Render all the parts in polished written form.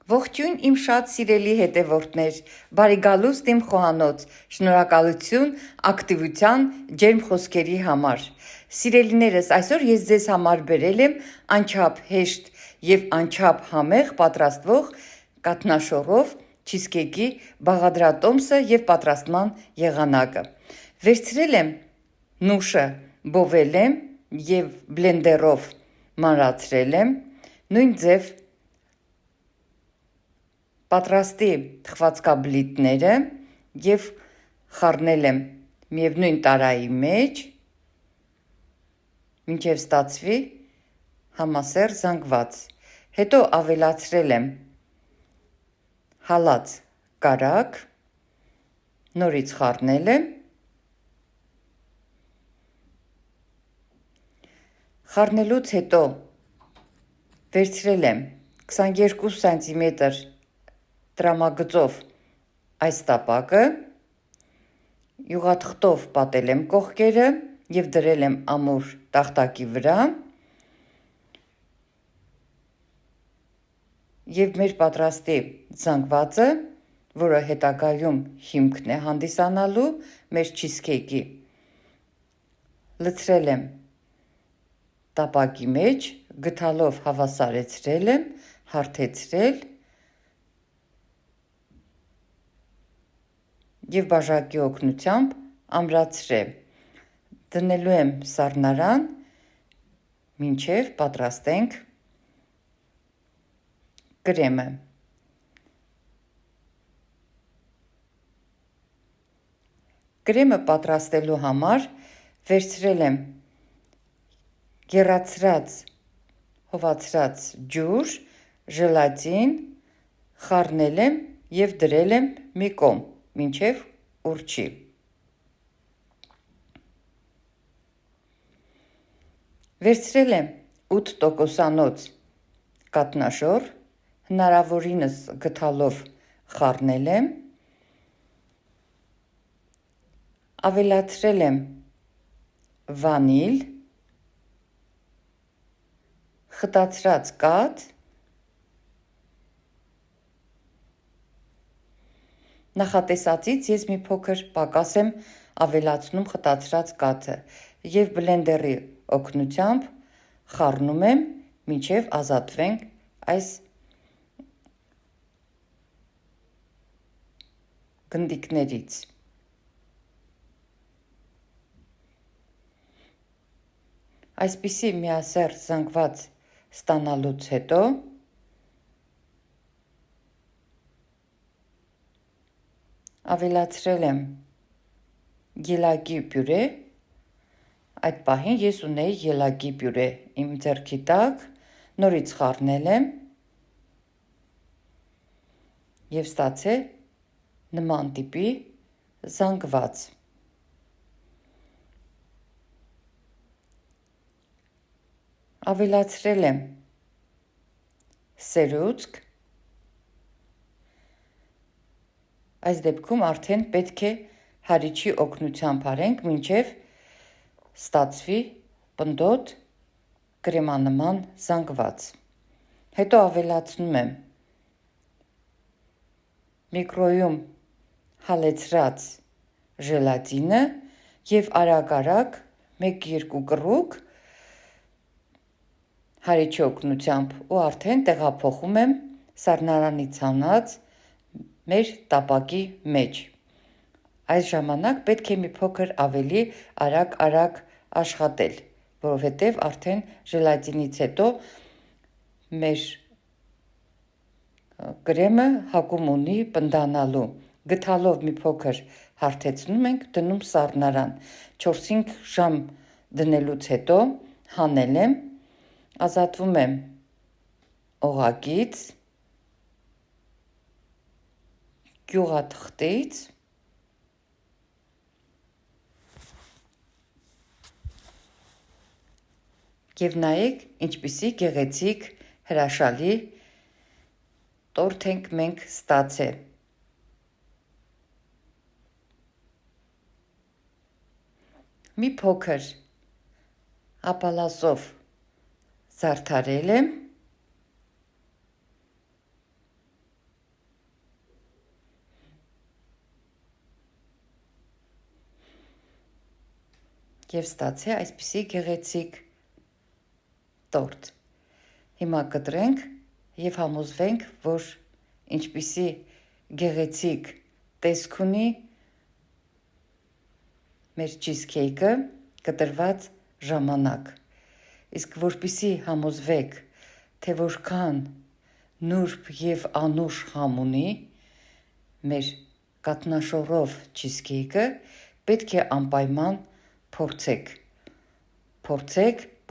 Ողջույն իմ շատ սիրելի հետևորդներ, բարի գալուստ իմ խոհանոց, շնորհակալություն ակտիվության ջերմ խոսքերի համար։ Սիրելիներս, այսօր ես ձեզ համար բերել եմ անչափ հեշտ եւ անչափ համեղ պատրաստվող կաթնաշոռով չիզքեյքի բաղադրատոմսը եւ պատրաստման եղանակը։ Վերցրել եմ նուշը, բովել եմ եւ բլենդերով մանրացրել եմ, նույն ձև պատրաստի թխվածքաբլիթները եւ խառնել եմ միևնույն տարայի մեջ, մինչև ստացվի համասեռ զանգված։ Հետո ավելացրել եմ հալած կարագ, նորից խառնել եմ, խառնելուց հետո վերցրել եմ 22 սանտիմետր տրամագծով այս տապակը, յուղաթղթով պատել եմ կողքերը եւ դրել եմ ամուր տախտակի վրա եւ մեր պատրաստի զանգվածը, որը հետագայում հիմքն է հանդիսանալու մեր չիզքեյքի, լցրել եմ տապակի մեջ, գդալով հավասարեցրել եմ, հարթեցրել եւ բաժակի օգնությամբ ամրացրել։ Դնելու եմ սառնարան, մինչև պատրաստենք կրեմը։ Կրեմը պատրաստելու համար վերցրել եմ գեռացրած, հովացրած ջուր, ժելատին, խառնել եմ եւ դրել եմ մի կողմ, մինչև ուռչի։ Վերցրել եմ 8%-անոց կաթնաշոռ, հնարավորինս գդալով խառնել եմ, ավելացրել եմ վանիլ, խտացրած կաթ, նախատեսածից ես մի փոքր պակաս եմ ավելացնում խտացրած կաթը եւ բլենդերի օգնությամբ խառնում եմ, մինչև ազատվենք այս գնդիկներից։ Այսպիսի միասեռ զանգված ստանալուց հետո ավելացրել եմ ելակի պյուրե, այդ պահին ես ունեի ելակի պյուրե իմ ձեռքի տակ, նորից խառնել եմ եւ ստացել նման տիպի զանգված։ Ավելացրել եմ սերուցք, այս դեպքում արդեն պետք է հարիչի օգնությամբ արենք, մինչև ստացվի պնդոտ կրեմանման զանգված։ Հետո ավելացնում եմ միկրոյում հալեցրած ժելատինը եւ արագ-արագ 1-2 կռուկ հարիչի օգնությամբ ու արդեն տեղափոխում եմ սառնարանից հանած մեր տապակի մեջ։ Այս ժամանակ պետք է մի փոքր ավելի արագ աշխատել, որովհետև արդեն ժելատինից հետո մեր կրեմը հակում ունի պնդանալու։ Գդալով մի փոքր հարթեցնում ենք, դնում սառնարան։ 4-5 ժամ դնելուց հետո հանել եմ, ազատվում եմ օղակից, գյուղաթղթից եւ նայեք ինչպիսի գեղեցիկ հրաշալի տորթ ենք մենք ստացել։ Մի փոքր ապալասով զարդարել եմ եւ ստացի այսպիսի գեղեցիկ տորտ։ Հիմա կտրենք եւ համոզվենք, որ ինչպիսի գեղեցիկ տեսք ունի մեր cheesecake-ը կտրված ժամանակ։ Իսկ որպիսի համոզվեք, թե որքան նուրբ եւ անուշ համ ունի մեր կատնաշորով cheesecake-ը, պետք է անպայման փորձեք,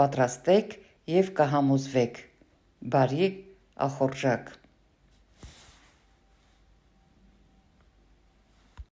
պատրաստեք եւ կհամոզվեք։ Բարի ախորժակ։